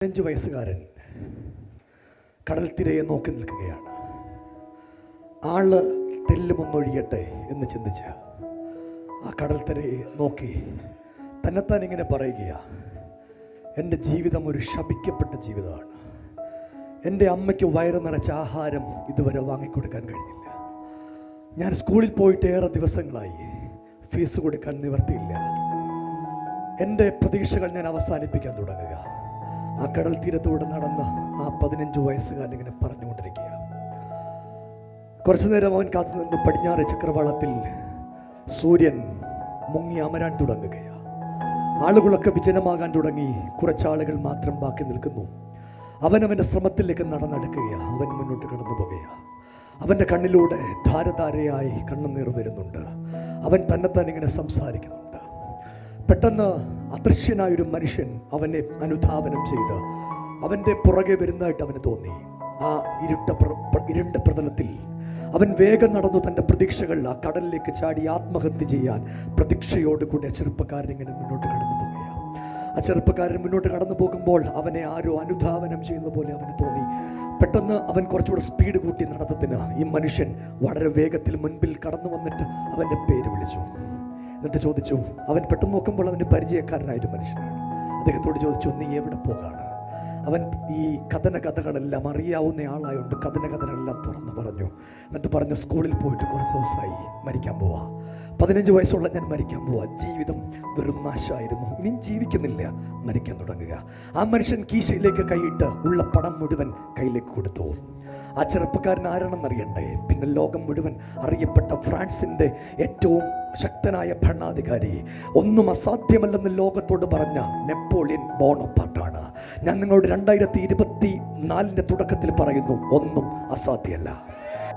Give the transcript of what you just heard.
5 വയസ്സുകാരൻ കടൽ തിരയെ നോക്കി നിൽക്കുകയാണ്. ആള് തെല്ലുമൊന്നൊഴിയട്ടെ എന്ന് ചിന്തിച്ച് ആ കടൽ തിരയെ നോക്കി തന്നെത്താൻ ഇങ്ങനെ പറയുകയാ, എൻ്റെ ജീവിതം ഒരു ശപിക്കപ്പെട്ട ജീവിതമാണ്. എൻ്റെ അമ്മയ്ക്ക് വയറ് നിറച്ച ആഹാരം ഇതുവരെ വാങ്ങിക്കൊടുക്കാൻ കഴിഞ്ഞില്ല. ഞാൻ സ്കൂളിൽ പോയിട്ട് ഏറെ ദിവസങ്ങളായി, ഫീസ് കൊടുക്കാൻ നിവർത്തിയില്ല. എൻ്റെ പ്രതീക്ഷകൾ ഞാൻ അവസാനിപ്പിക്കാൻ തുടങ്ങുക. ആ കടൽ തീരത്തോട് നടന്ന് ആ 15 വയസ്സുകാരൻ ഇങ്ങനെ പറഞ്ഞുകൊണ്ടിരിക്കുക. കുറച്ചു നേരം അവൻ കാത്തു നിന്ന് പടിഞ്ഞാറ് ചക്രവാളത്തിൽ സൂര്യൻ മുങ്ങി അമരാൻ തുടങ്ങുകയാണ്. ആളുകളൊക്കെ വിജനമാകാൻ തുടങ്ങി. കുറച്ചാളുകൾ മാത്രം ബാക്കി നിൽക്കുന്നു. അവൻ്റെ ശ്രമത്തിലേക്ക് നടന്നെടുക്കുകയാണ്. അവൻ മുന്നോട്ട് കടന്നു പോകുകയാണ്. അവൻ്റെ കണ്ണിലൂടെ ധാരധാരയായി കണ്ണുനീർ വരുന്നുണ്ട്. അവൻ തന്നെത്താൻ ഇങ്ങനെ സംസാരിക്കുന്നുണ്ട്. പെട്ടെന്ന് അദൃശ്യനായൊരു മനുഷ്യൻ അവനെ അനുധാവനം ചെയ്ത് അവൻ്റെ പുറകെ വരുന്നതായിട്ട് അവന് തോന്നി. ആ ഇരുണ്ട പ്രതലത്തിൽ അവൻ വേഗം നടന്നു. തൻ്റെ പ്രതീക്ഷകൾ ആ കടലിലേക്ക് ചാടി ആത്മഹത്യ ചെയ്യാൻ പ്രതീക്ഷയോടുകൂടി ചെറുപ്പക്കാരൻ ഇങ്ങനെ മുന്നോട്ട് കടന്നു പോവുകയാണ്. ആ ചെറുപ്പക്കാരൻ മുന്നോട്ട് കടന്നു പോകുമ്പോൾ അവനെ ആരോ അനുധാവനം ചെയ്യുന്ന പോലെ അവന് തോന്നി. പെട്ടെന്ന് അവൻ കുറച്ചുകൂടെ സ്പീഡ് കൂട്ടി നടത്തത്തിന് ഈ മനുഷ്യൻ വളരെ വേഗത്തിൽ മുൻപിൽ കടന്നു വന്നിട്ട് അവൻ്റെ പേര് വിളിച്ചു. എന്നിട്ട് ചോദിച്ചു, അവൻ പെട്ടെന്ന് നോക്കുമ്പോൾ അവൻ്റെ പരിചയക്കാരനായൊരു മനുഷ്യനാണ്. അദ്ദേഹത്തോട് ചോദിച്ചു, നീ എവിടെ പോകാണ്? അവൻ ഈ കഥകളെല്ലാം അറിയാവുന്ന ആളായോണ്ട് കഥകളെല്ലാം തുറന്നു പറഞ്ഞു. എന്നിട്ട് പറഞ്ഞു, സ്കൂളിൽ പോയിട്ട് കുറച്ച് ദിവസമായി, മരിക്കാൻ പോവാ. 15 വയസ്സുള്ള ഞാൻ മരിക്കാൻ പോവാ. ജീവിതം വെറും നാശമായിരുന്നു, ഇനിയും ജീവിക്കുന്നില്ല, മരിക്കാൻ തുടങ്ങുക. ആ മനുഷ്യൻ കീശയിലേക്ക് കൈയിട്ട് ഉള്ള പണം മുഴുവൻ കയ്യിലേക്ക് കൊടുത്തു. ആ ചെറുപ്പക്കാരൻ ആരാണെന്നറിയണ്ടേ? പിന്നെ ലോകം മുഴുവൻ അറിയപ്പെട്ട ഫ്രാൻസിൻ്റെ ഏറ്റവും ശക്തനായ ഭരണാധികാരി, ഒന്നും അസാധ്യമല്ലെന്ന് ലോകത്തോട് പറഞ്ഞ നെപ്പോളിയൻ ബോണപ്പാർട്ടാണ്. ഞാൻ നിങ്ങളോട് 2024 തുടക്കത്തിൽ പറയുന്നു, ഒന്നും അസാധ്യമല്ല.